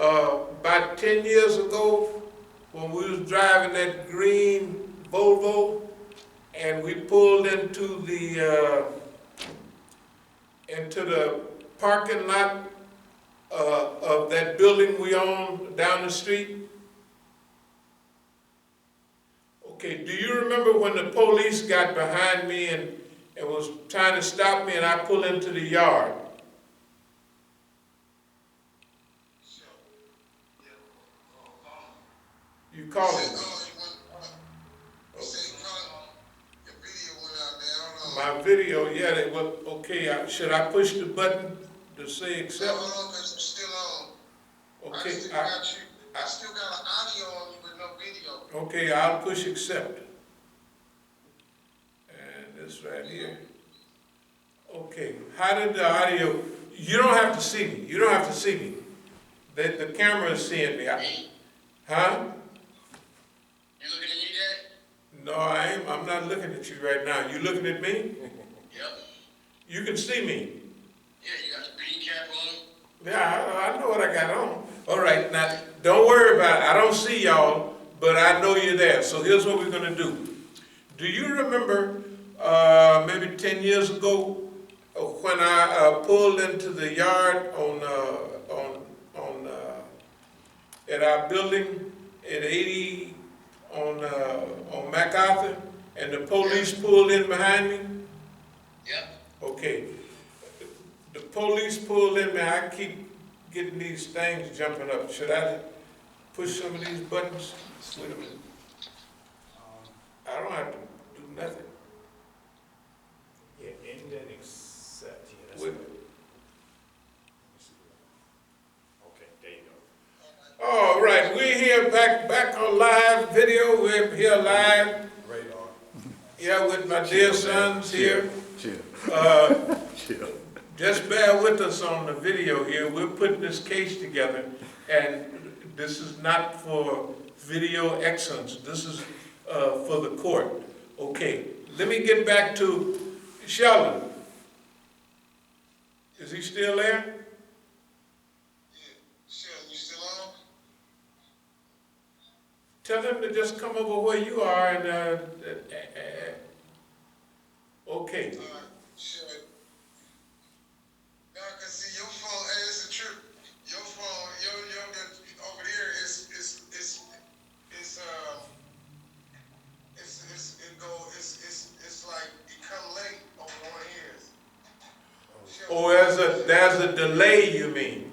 about 10 years ago when we was driving that green Volvo and we pulled into the parking lot of that building we own down the street? Okay, do you remember when the police got behind me and was trying to stop me and I pulled into the yard? You called it. My video, yeah, they were, okay, should I push the button to say accept? No, because it's still on. Okay, I still got an audio on you with no video. Okay, I'll push accept. And this right here. Okay, how did the audio, you don't have to see me, you don't have to see me. The camera is seeing me. Huh? You looking at me, Dad? No, I'm not looking at you right now. You looking at me? Yep. You can see me. Yeah, you got the bean cap on. Yeah, I know what I got on. All right, now, don't worry about it. I don't see y'all, but I know you're there. So here's what we're going to do. Do you remember maybe 10 years ago when I pulled into the yard at our building at 80 on MacArthur, and the police pulled in behind me? Yep. Okay. The police pulled in behind. I keep getting these things jumping up. Should I push some of these buttons? Wait a minute. I don't have to do nothing. Yeah, end and accept. Yeah, that's Wait. right. Okay, there you go. All right, we're here back on live video. We're here live. Radar. Yeah, with my dear sons here. Chill. Chill. Just bear with us on the video here. We're putting this case together, and this is not for video excellence. This is for the court. Okay, let me get back to Sheldon. Is he still there? Yeah. Sheldon, you still on? Tell him to just come over where you are and, okay. Sheldon. No, cause see your phone, hey, it's a trip. Your phone, your over there is like it come late on one of his. Oh, there's a delay, you mean?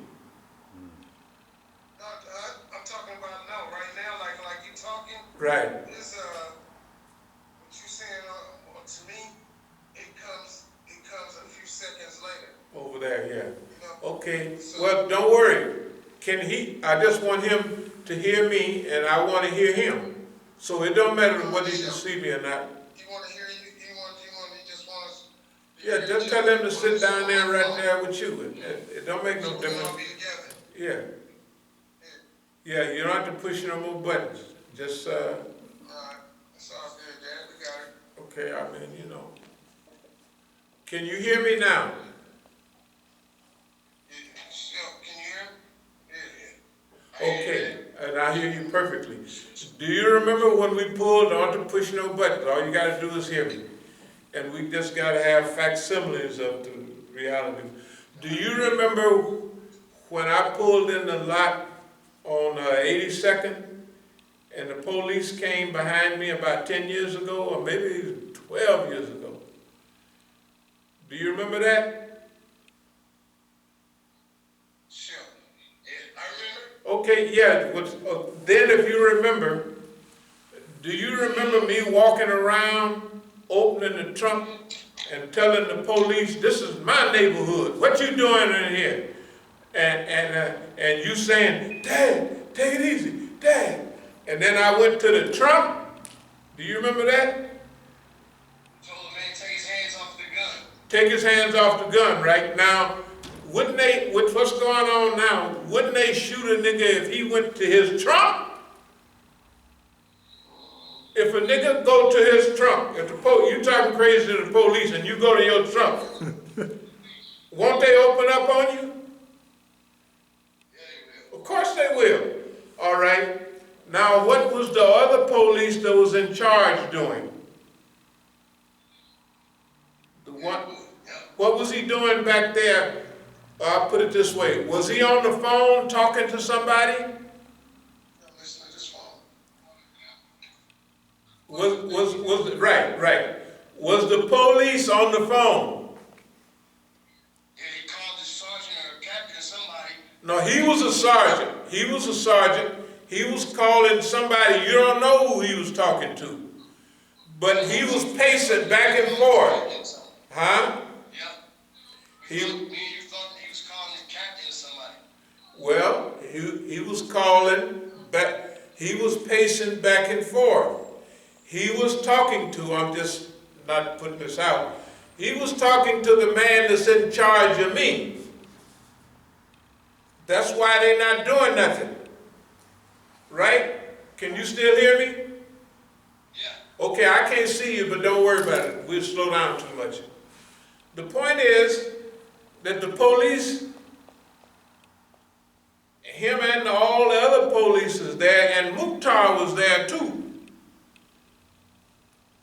No, I'm talking about no, right now, like you talking. Right. This what you saying to me, it comes a few seconds later. Over there, yeah. You know? Okay, So, well, don't worry. I just want him to hear me, and I want to hear him. So it don't matter whether he can see me or not. you want to hear you? You just want us? Yeah, just tell him to sit down there right there with you. It don't make no So we difference. all be together. Yeah. Yeah, you don't have to push no more buttons. Just, All right, it's all good, Dad. We got it. okay, I mean, you know. Can you hear me now? Can you hear? Yeah. Okay, and I hear you perfectly. Do you remember when we pulled on to push no buttons? All you gotta do is hear me. And we just gotta have facsimiles of the reality. Do you remember when I pulled in the lot on 82nd and the police came behind me about 10 years ago, or maybe 12 years ago? Do you remember that? Sure. Yeah, I remember. Okay, yeah. Then if you remember, do you remember me walking around, opening the trunk, and telling the police, "This is my neighborhood. What you doing in here?" And you saying, "Dad, take it easy, Dad." And then I went to the trunk. Do you remember that? Told the man take his hands off the gun. Take his hands off the gun. Right now, wouldn't they? With what's going on now, wouldn't they shoot a nigga if he went to his trunk? If a nigga go to his trunk, if you talking crazy to the police and you go to your trunk, won't they open up on you? Yeah, he will. Of course they will. All right. Now, what was the other police that was in charge doing? The one, what was he doing back there? I'll put it this way. Was he on the phone talking to somebody? Listen to this phone. Right. Was the police on the phone? Yeah, he called the sergeant or captain or somebody. No, he was a sergeant. He was calling somebody. You don't know who he was talking to. But he was pacing back and forth. Huh? Yeah. You thought he was calling the captain or somebody. Well, he was calling back. He was pacing back and forth. He was talking to, I'm just not putting this out. He was talking to the man that's in charge of me. That's why they're not doing nothing. Right? Can you still hear me? Yeah. Okay, I can't see you, but don't worry about it. We'll slow down too much. The point is that the police, him and all the other police is there, and Mukhtar was there too.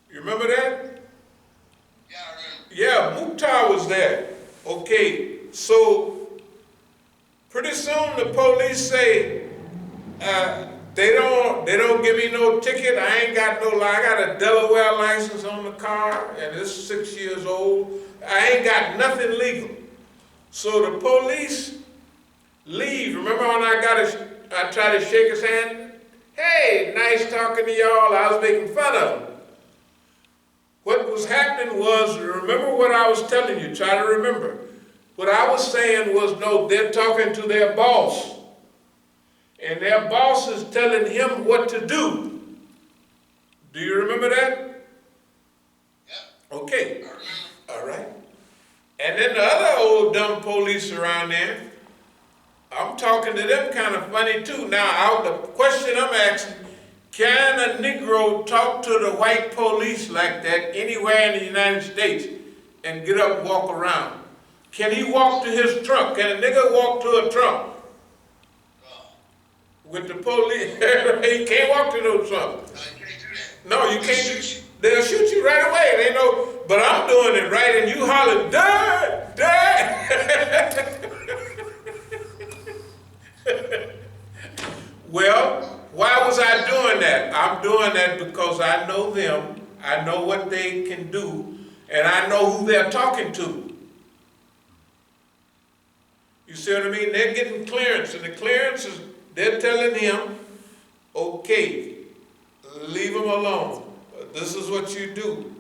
You remember that? Yeah, I remember. Yeah, Mukhtar was there. Okay, so pretty soon the police say, they don't give me no ticket. I ain't got no, I got a Delaware license on the car, and it's 6 years old. I ain't got nothing legal. So the police leave. Remember when I tried to shake his hand? Hey, nice talking to y'all. I was making fun of him. What was happening was, remember what I was telling you, try to remember. What I was saying was, no, they're talking to their boss. And their boss is telling him what to do. Do you remember that? Yeah. Okay. I remember. All right. And then the other old dumb police around there, I'm talking to them kind of funny too. Now, the question I'm asking, can a Negro talk to the white police like that anywhere in the United States and get up and walk around? Can he walk to his trunk? Can a nigga walk to a trunk? With the police, he can't walk to no trunk. No, you can't do that. No, you can't. They'll shoot you right away. They know, but I'm doing it right, and you holler, "Dad, Dad!" Well, why was I doing that? I'm doing that because I know them, I know what they can do, and I know who they're talking to. You see what I mean? They're getting clearance, and the clearance is, they're telling him, okay, leave him alone. This is what you do.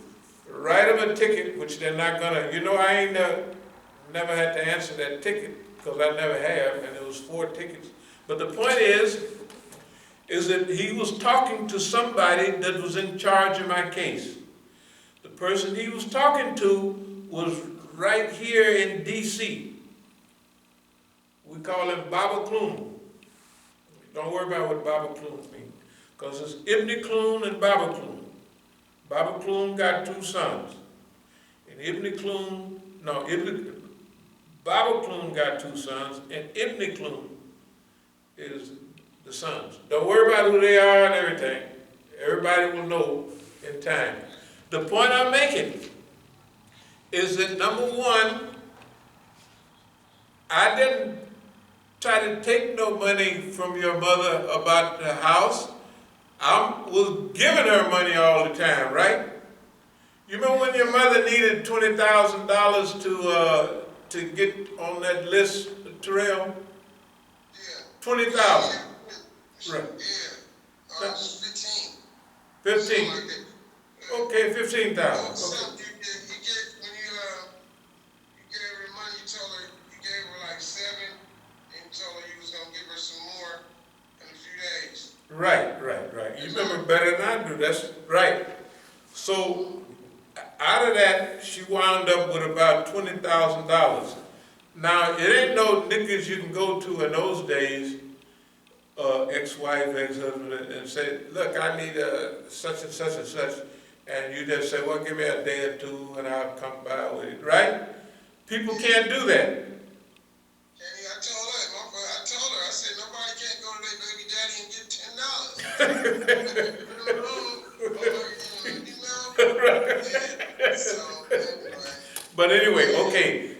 Write them a ticket, which they're not gonna, I ain't never had to answer that ticket, because I never have, and it was 4 tickets. But the point is that he was talking to somebody that was in charge of my case. The person he was talking to was right here in D.C. We call him Baba Kloon. Don't worry about what Baba Kloon means, because it's Ibn Kloon and Baba Kloon. Baba Kloon got 2 sons. And Baba Kloon got 2 sons, and Ibn Kloon is the sons. Don't worry about who they are and everything. Everybody will know in time. The point I'm making is that, number one, I didn't try to take no money from your mother about the house. I was giving her money all the time, right? You remember when your mother needed $20,000 to get on that list, Terrell? Yeah. 20,000. Right. Yeah. It was 15. Something like that. Okay, 15,000. Something Okay. you gave when you gave her money. You gave her like 7, and you told her you was gonna give her some more in a few days. Right. You remember better than I do. That's right. So out of that, she wound up with about $20,000. Now, it ain't no niggas you can go to in those days, ex-wife, ex-husband, and say, look, I need such and such and such, and you just say, well, give me a day or 2 and I'll come by with it, right? People can't do that. I told her, I said, nobody can't go to their But anyway, okay.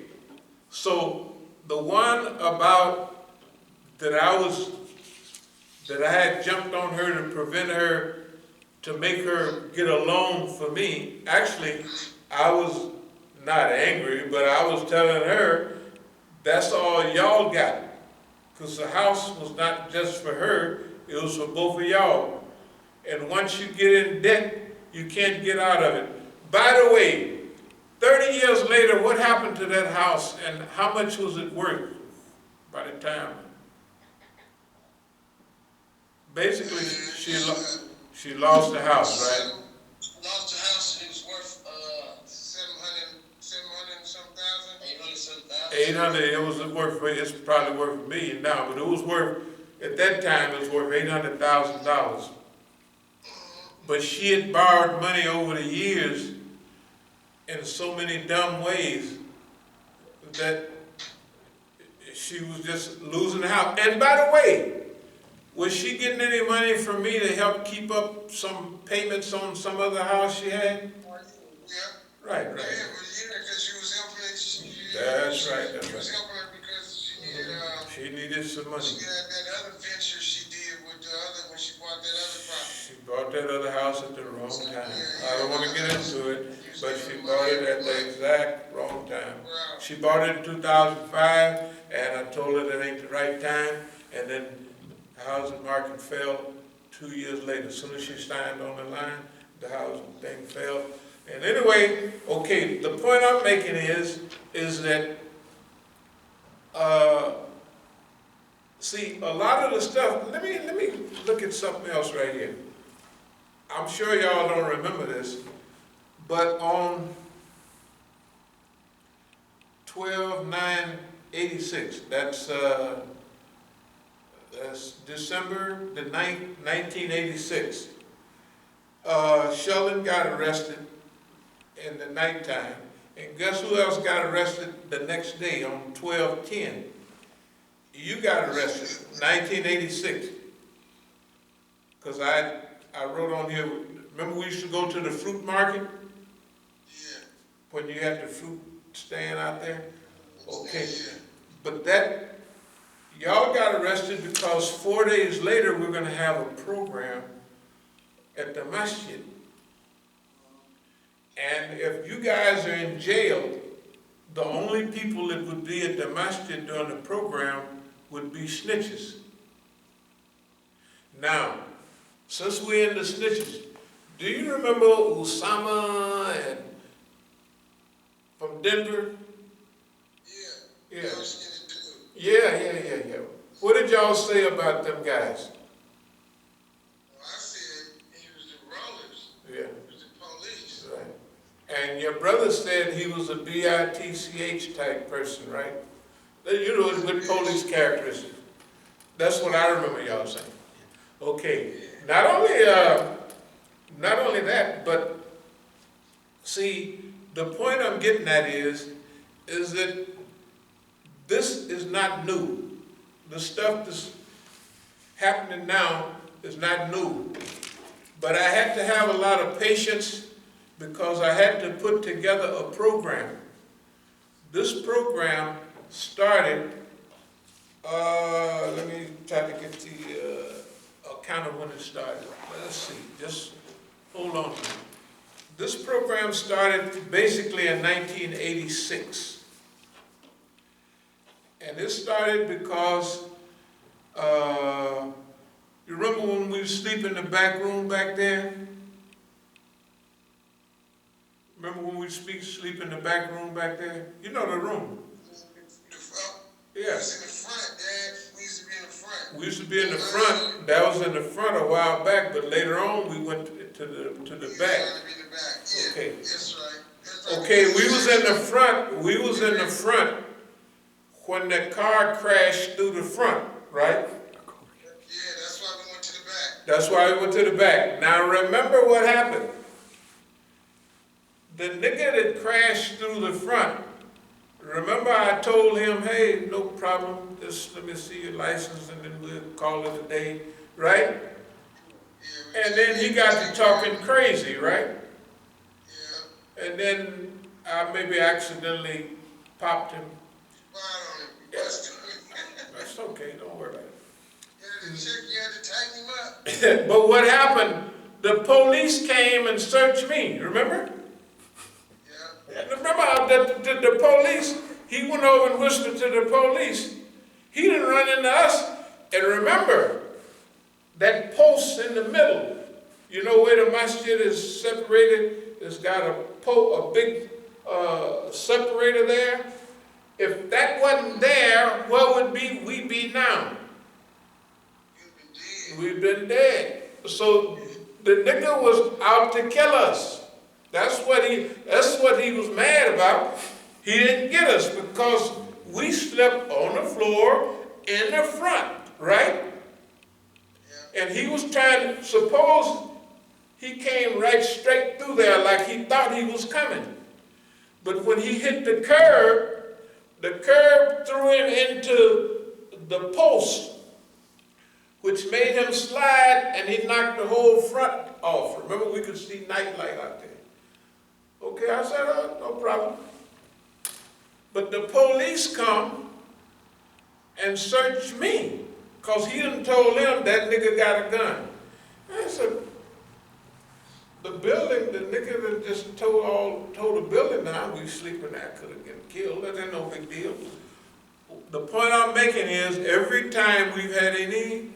So the one about that I had jumped on her to prevent her, to make her get a loan for me. Actually, I was not angry, but I was telling her, that's all y'all got. Because the house was not just for her, it was for both of y'all. And once you get in debt, you can't get out of it. By the way, 30 years later, what happened to that house and how much was it worth by the time? Basically, she lost the house, right? Lost the house, and it was worth 700 and some thousand. 800 some thousand. 800, it was worth, it's probably worth $1 million now, but it was worth, at that time, it was worth $800,000. But she had borrowed money over the years in so many dumb ways that she was just losing the house. And by the way, was she getting any money from me to help keep up some payments on some other house she had? Yeah. Right. Yeah, because she was helping. That's right. She was helping her because she needed some money. She had that other venture she did with the other, when she bought that other property. She bought that other house at the wrong time. I don't want to get into it, but she bought it at the exact wrong time. She bought it in 2005, and I told her that ain't the right time, and then the housing market fell 2 years later. As soon as she signed on the line, the housing thing fell. And anyway, okay, the point I'm making is that, see, a lot of the stuff, let me look at something else right here. I'm sure y'all don't remember this, but on 12/9/86, that's December the 9th, 1986, Sheldon got arrested in the nighttime. And guess who else got arrested the next day on 12/10? You got arrested, 1986. Because I wrote on here, remember we used to go to the fruit market? Yeah. When you had the fruit stand out there? Okay. Yeah. But y'all got arrested because 4 days later we're going to have a program at the Masjid. And if you guys are in jail, the only people that would be at the Masjid during the program would be snitches. Now, since we're in the snitches, do you remember Osama and from Denver? Yeah. Yeah. Yeah. What did y'all say about them guys? Well, I said he was the rollers. Yeah. He was the police. Right. And your brother said he was a bitch type person, right? You know, with police characteristics. That's what I remember y'all saying. Okay. Not only that, but see, the point I'm getting at is that this is not new. The stuff that's happening now is not new. But I had to have a lot of patience because I had to put together a program. This program started, let me try to get the account of when it started. Let's see, just hold on. This program started basically in 1986. And it started because, you remember when we sleep in the back room back there? Remember when we sleep in the back room back there? You know the room. Yeah. We was in the front, Dad. We used to be in the front. We used to be in the front. That was in the front a while back, but later on we went to the back. Yeah, okay. That's right. Okay, we was in the front. We was in the front when the car crashed through the front, right? Yeah, that's why we went to the back. That's why we went to the back. Now remember what happened. The nigga that crashed through the front, remember I told him, hey, no problem, just let me see your license and then we'll call it a day, right? Yeah, And then he got to talking crazy, right? Yeah. And then I maybe accidentally popped him. Spot on him. You busted him. That's okay, don't worry about it. You had to check, you had to tighten him up. But what happened? The police came and searched me, remember? Yeah. And remember how the police, he went over and whispered to the police. He didn't run into us. And remember, that post in the middle, you know where the masjid is separated? It's got a big separator there. If that wasn't there, where would we be now? We've been dead. So the nigga was out to kill us. That's what he was mad about. He didn't get us because we slept on the floor in the front, right? Yeah. And he was trying to, suppose he came right straight through there like he thought he was coming. But when he hit the curb threw him into the post, which made him slide, and he knocked the whole front off. Remember, we could see nightlight out there. Okay, I said, oh, no problem. But the police come and search me, because he done told them that nigga got a gun. I said, the building, the nigga that just told the building now we sleeping there could have been killed. That ain't no big deal. The point I'm making is every time we've had anything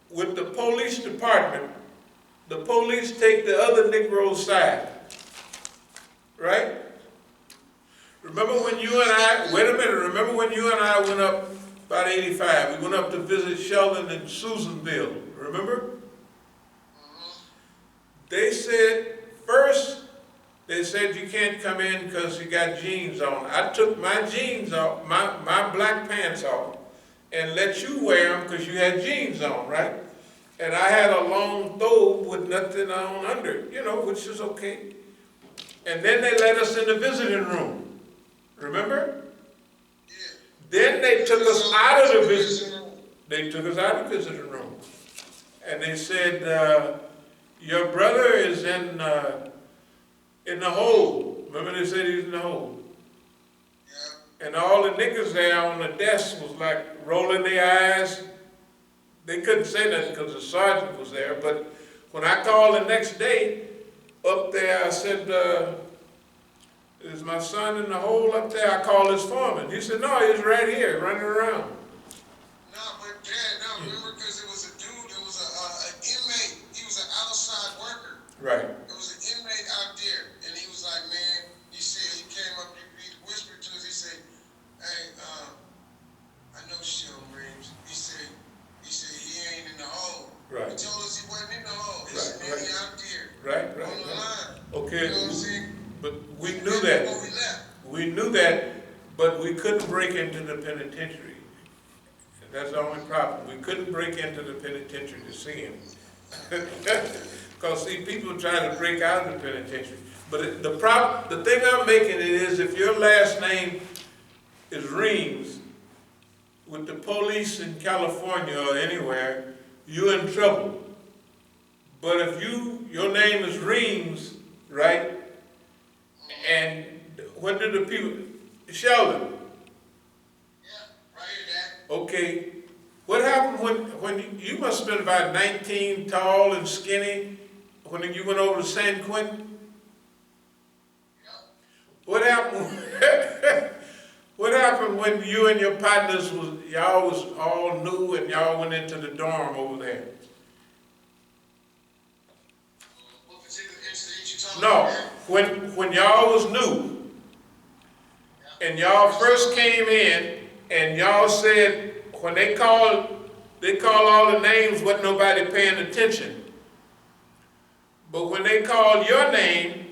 with the police department, the police take the other Negro's side. Right? Remember when you and I, wait a minute, remember when you and I went up about 85, we went up to visit Sheldon and Susanville, remember? They said, first, they said you can't come in because you got jeans on. I took my jeans off, my black pants off, and let you wear them because you had jeans on, right? And I had a long thobe with nothing on under it, you know, which is okay. And then they let us in the visiting room, remember? Yeah. Then they took us out of the visiting room. They took us out of the visiting room. And they said, your brother is in the hole. Remember they said he was in the hole? Yeah. And all the niggas there on the desk was like rolling their eyes. They couldn't say nothing because the sergeant was there. But when I called the next day up there, I said, is my son in the hole up there? I called his foreman. He said, no, he's right here running around. No, but Dad, no, remember, because it was a dude, it was an inmate. He was an outside worker. Right. There was an inmate out there, and he was like, man, he said, he came up, he whispered to us, he said, hey, I know Sheldon Reeves. He said he ain't in the hole. Right. He told us he wasn't in the hole. He Right, said, man, right. he out there. Right, On the line. Okay, You know what I'm saying? but we knew that. Before we left. We knew that, but we couldn't break into the penitentiary. That's the only problem. We couldn't break into the penitentiary to see him. Because see, people try to break out of the penitentiary. But the thing I'm making it is, if your last name is Reeves, with the police in California or anywhere, you're in trouble. But if your name is Reeves, right? And when did the people, Sheldon? Yeah, right here, Dad. Okay, what happened when you must have been about 19, tall and skinny, when you went over to San Quentin? Yep. What happened? What happened when you and your partners y'all was all new and y'all went into the dorm over there? What particular incident you talking No, about? when y'all was new and y'all first came in and y'all said when they call all the names, wasn't nobody paying attention. But when they called your name,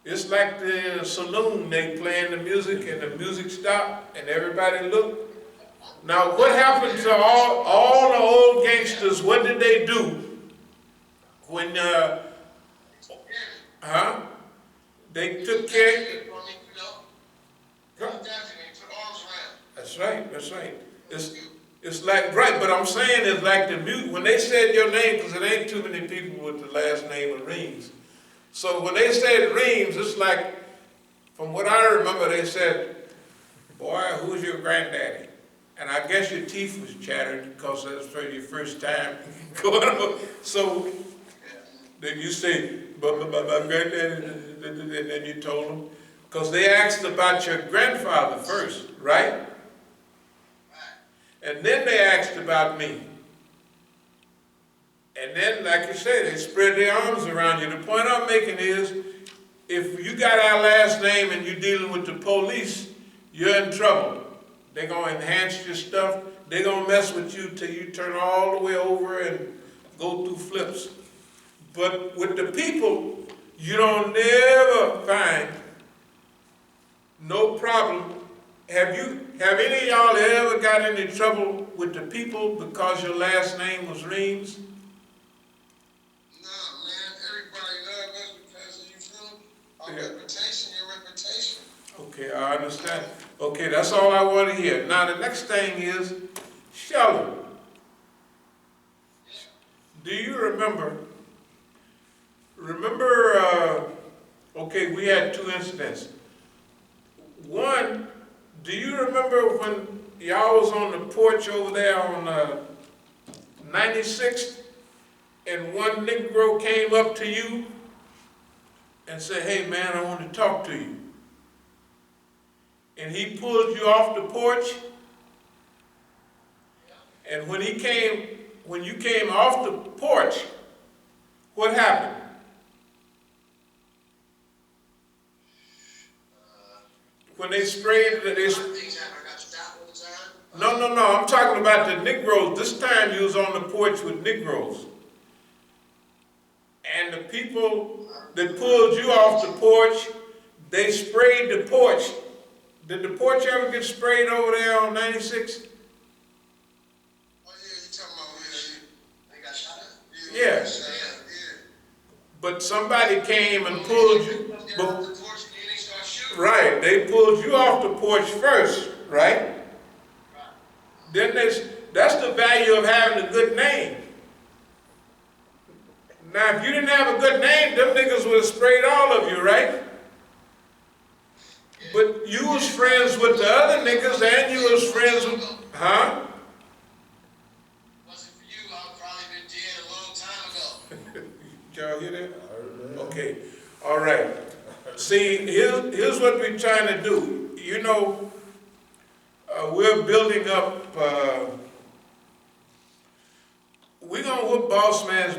it's like the saloon, they playing the music and the music stopped and everybody looked. Now what happened to all the old gangsters? What did they do when they took care? That's right, that's right. It's like, right, but I'm saying it's like the mute, when they said your name, because it ain't too many people with the last name of Reams. So when they said Reams, it's like, from what I remember, they said, boy, who's your granddaddy? And I guess your teeth was chattered because that's for your first time going on. So then you say, but my granddaddy, and then you told them. Because they asked about your grandfather first, right? And then they asked about me. And then, like you said, they spread their arms around you. The point I'm making is, if you got our last name and you're dealing with the police, you're in trouble. They're going to enhance your stuff. They're going to mess with you till you turn all the way over and go through flips. But with the people, you don't never find no problem. Have any of y'all ever got into trouble with the people because your last name was Reams? No, man, everybody loves us because of you, feel me? Our Yeah. reputation, your reputation. Okay, I understand. Okay, that's all I want to hear. Now the next thing is, Sheldon, do you remember, okay, we had two incidents. One, do you remember when y'all was on the porch over there on 96th and one Negro came up to you and said, hey man, I want to talk to you. And he pulled you off the porch. And when you came off the porch, what happened? When they sprayed, no, I'm talking about the Negroes. This time you was on the porch with Negroes. And the people that pulled you off the porch, they sprayed the porch. Did the porch ever get sprayed over there on 96? Oh, yeah, you talking about where they got shot at? Yeah. Yeah. But somebody came and pulled you. Get off the porch and they start shooting. Right, they pulled you off the porch first, right? Then that's the value of having a good name. Now, if you didn't have a good name, them niggas would have sprayed all of you, right? But you was friends with the other niggas and you was friends with, huh? Wasn't for you, I'd probably been dead a long time ago. Did y'all hear that? Okay, all right. See, here's what we're trying to do. You know, we're building up, we're gonna whoop Boss Man's